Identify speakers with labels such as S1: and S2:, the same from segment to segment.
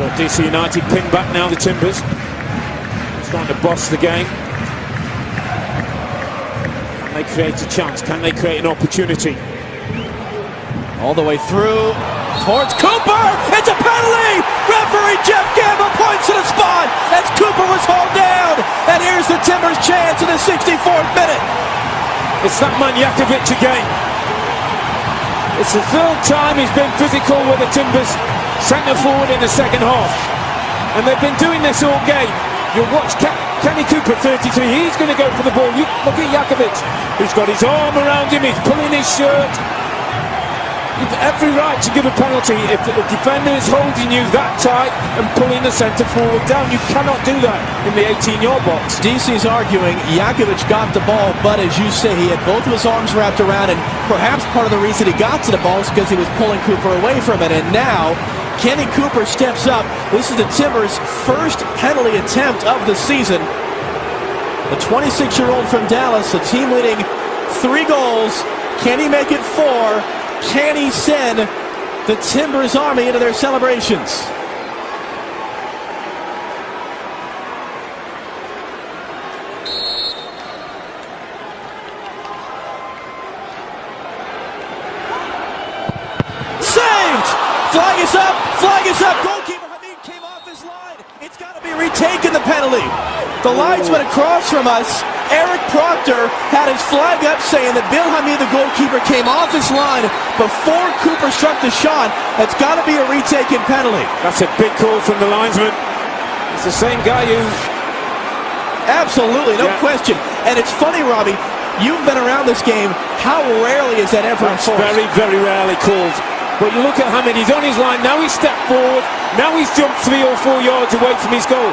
S1: Well, DC United pin back now, the Timbers. Starting to boss the game. Can they create a chance? Can they create an opportunity?
S2: All the way through towards Cooper. It's a penalty. Referee Jeff Gamble points to the spot as Cooper was hauled down. And here's the Timbers' chance in the 64th minute.
S1: It's that man Jakovic again. It's the third time he's been physical with the Timbers centre forward in the second half. And they've been doing this all game. You'll watch Kenny Cooper, 33. He's going to go for the ball. Look at Jakovic. He's got his arm around him. He's pulling his shirt. You've every right to give a penalty if the defender is holding you that tight and pulling the centre forward down. You cannot do that in the 18-yard box.
S2: DC's arguing Jakovic got the ball, but as you say, he had both of his arms wrapped around, and perhaps part of the reason he got to the ball is because he was pulling Cooper away from it. And now Kenny Cooper steps up. This is the Timbers' first penalty attempt of the season. The 26-year-old from Dallas, a team leading 3 goals. Can he make it 4? Can he send the Timbers Army into their celebrations? Saved! Flag is up! Flag is up! Goalkeeper Hamid came off his line. It's got to be retaken, the penalty. The linesman across from us, Eric Proctor, had his flag up saying that Bill Hamid, the goalkeeper, came off his line before Cooper struck the shot. That's got to be a retaken penalty.
S1: That's a big call from the linesman. It's the same guy who...
S2: Absolutely, no question. And it's funny, Robbie, you've been around this game. How rarely is that ever enforced?
S1: Very, very rarely called. But you look at Hamid, he's on his line. Now he's stepped forward. Now he's jumped 3 or 4 yards away from his goal.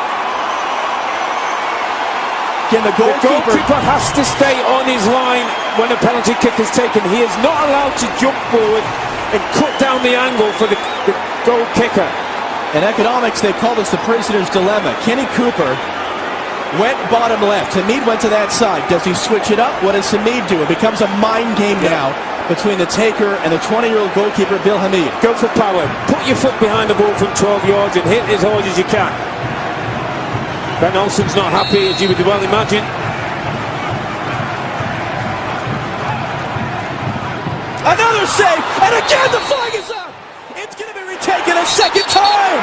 S2: Again, the
S1: goalkeeper has to stay on his line when a penalty kick is taken. He is not allowed to jump forward and cut down the angle for the goal kicker.
S2: In economics, they call this the prisoner's dilemma. Kenny Cooper went bottom left. Hamid went to that side. Does he switch it up? What does Hamid do? It becomes a mind game now between the taker and the 20-year-old goalkeeper, Bill Hamid.
S1: Go for power. Put your foot behind the ball from 12 yards and hit as hard as you can. Ben Olsen's not happy, as you would well imagine.
S2: Another save, and again the flag is up. It's going to be retaken a second time.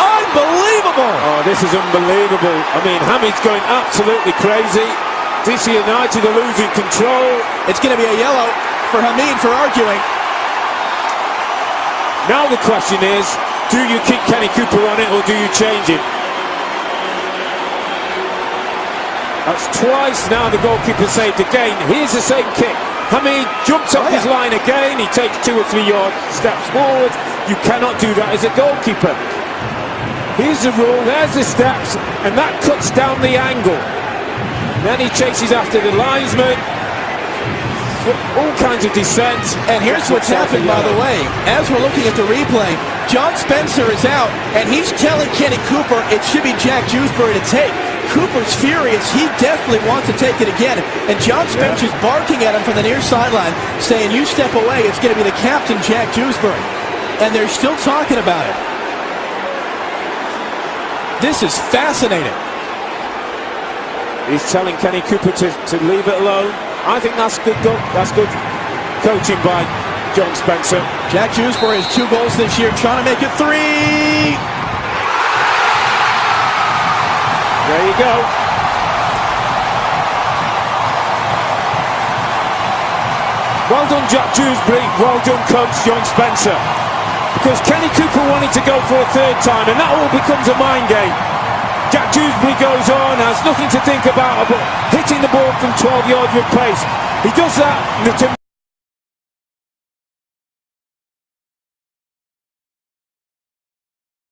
S2: Unbelievable.
S1: Oh, this is unbelievable. I mean, Hamid's going absolutely crazy. DC United are losing control.
S2: It's going to be a yellow for Hamid for arguing.
S1: Now the question is, do you keep Kenny Cooper on it or do you change it? That's twice now the goalkeeper saved again. Here's the same kick. Hamid jumps off his line again. He takes 2 or 3 yard steps forward. You cannot do that as a goalkeeper. Here's the rule. There's the steps. And that cuts down the angle. Then he chases after the linesman. All kinds of dissent.
S2: And here's what's happened, by the way. As we're looking at the replay, John Spencer is out, and he's telling Kenny Cooper it should be Jack Dewsbury to take. Cooper's furious. He definitely wants to take it again. And John Spencer's barking at him from the near sideline, saying, you step away, it's going to be the captain, Jack Dewsbury. And they're still talking about it. This is fascinating.
S1: He's telling Kenny Cooper to leave it alone. I think that's good. That's good coaching by John Spencer.
S2: Jack Dewsbury has 2 goals this year, trying to make it 3.
S1: There you go. Well done, Jack Dewsbury. Well done, coach John Spencer. Because Kenny Cooper wanted to go for a 3rd time, and that all becomes a mind game. Jack Dewsbury goes on, has nothing to think about but hitting the ball from 12 yards with pace. He does that, and the